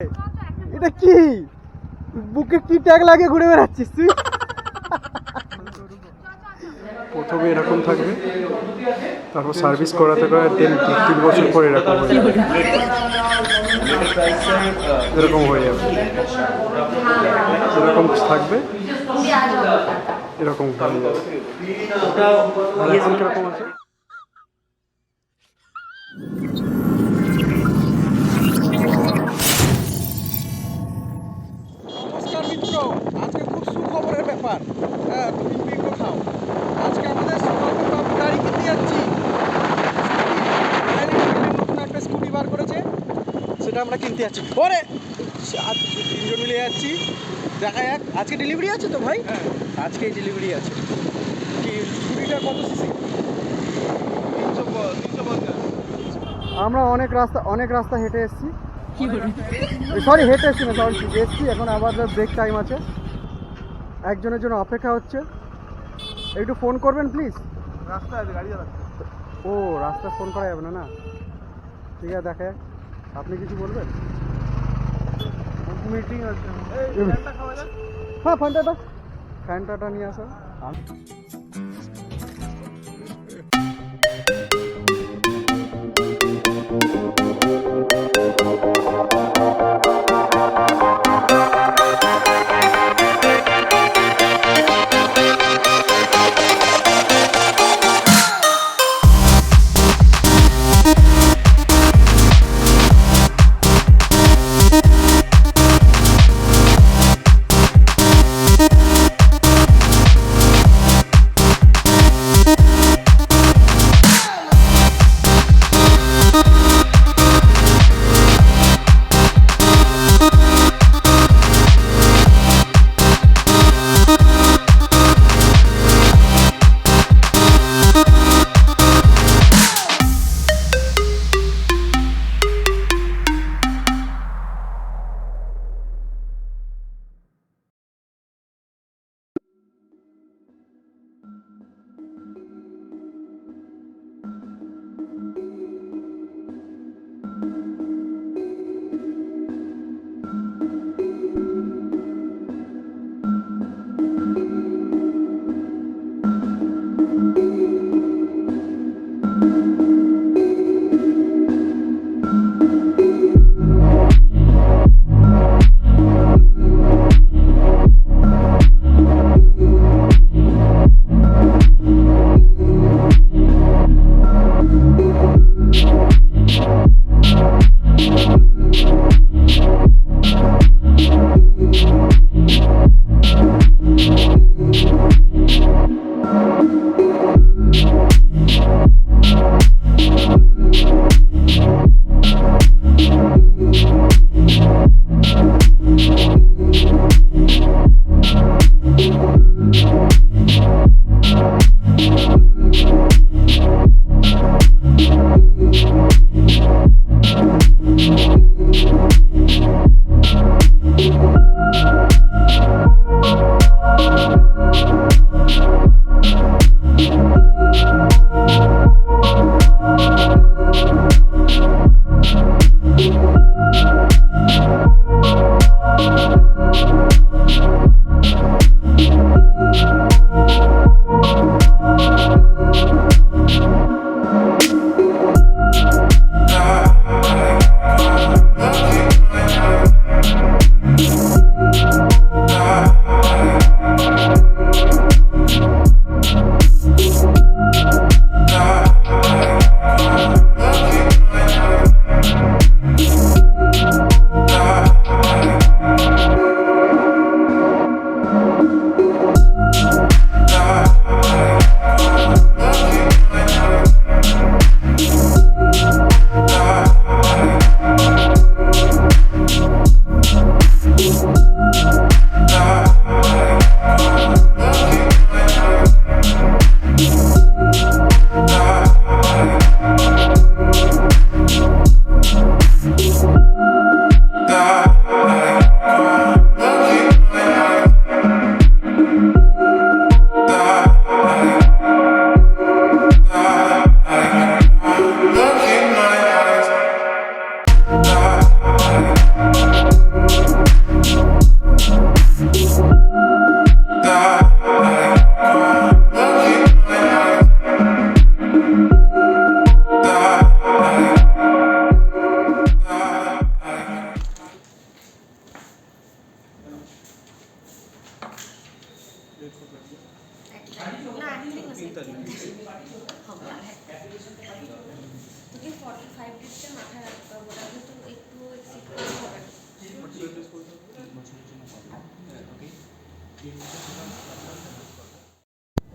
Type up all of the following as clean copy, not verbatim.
এটা কি বুকে কি ট্যাগ লাগিয়ে ঘুরে বেড়াচ্ছিস তুই? প্রথমে এরকম থাকবে, তারপর সার্ভিস করাতে করাতে 3 বছর পরে এরকম হয়ে যাবে, এরকম হয়ে যাবে, এরকম থাকবে, এরকম হয়ে যাবে। আর এখন কিরকম আছে? নমস্কার মিত্র, আজকে খুব সুখবরের ব্যাপার। হ্যাঁ, তুমি বিক্রো খাও। আজকে আমাদের সৌরভ গাড়ি কিনতে যাচ্ছি। নতুন একটা স্কুটি বার করেছে, সেটা আমরা কিনতে যাচ্ছি। ওরে আজ 3জন মিলে যাচ্ছি, দেখা যাক। আজকে ডেলিভারি আছে তো ভাই? হ্যাঁ, আজকেই ডেলিভারি আছে। কি স্কুটিটা কত সিসি? 350। আমরা অনেক রাস্তা হেঁটে এসেছি। সরি, হেঁটে এসছি না, সরি এসছি। এখন আবার ব্রেক টাইম আছে, একজনের জন্য অপেক্ষা হচ্ছে। একটু ফোন করবেন প্লিজ। রাস্তা আছে, গাড়ি চালাচ্ছে। ও, রাস্তা ফোন করা যাবে না? না, ঠিক আছে, দেখে আপনি কিছু বলবেন? মিটিং আছে। হ্যাঁ, ফ্যানটাটা নিয়ে আসো।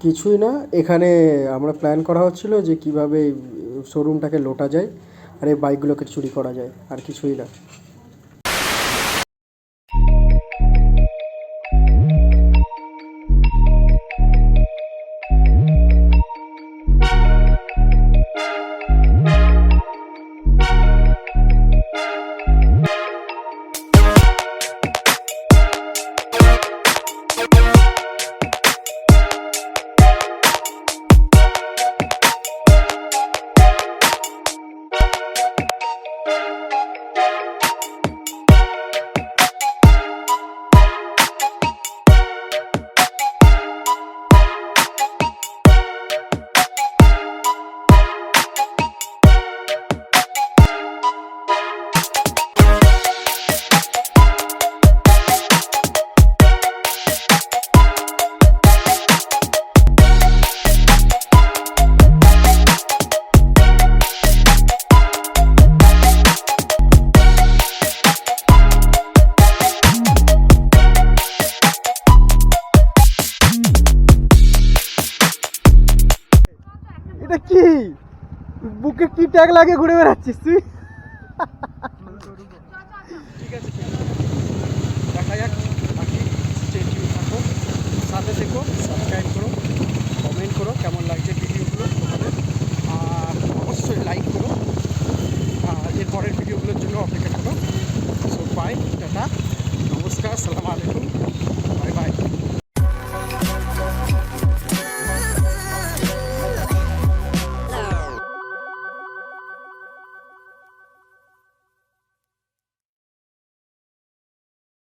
কিছুই না, এখানে আমরা প্ল্যান করা হচ্ছিল যে কিভাবে শোরুমটাকে লোটা যায় আর এই বাইকগুলোকে চুরি করা যায়, আর কিছুই না। এটা কি বুকে কি ট্যাগ লাগিয়ে ঘুরে বেড়াচ্ছিস তুই? ঠিক আছে, দেখা যাক বাকি। স্টে টিউন থাকো, সাথে থেকো, সাবস্ক্রাইব করো, কমেন্ট করো কেমন লাগছে ভিডিওগুলো তোমাদের, আর অবশ্যই লাইক করো। আর এর পরের ভিডিওগুলোর জন্য অপেক্ষা করো। সো বাই, টাটা, নমস্কার, আসসালামু আলাইকুম।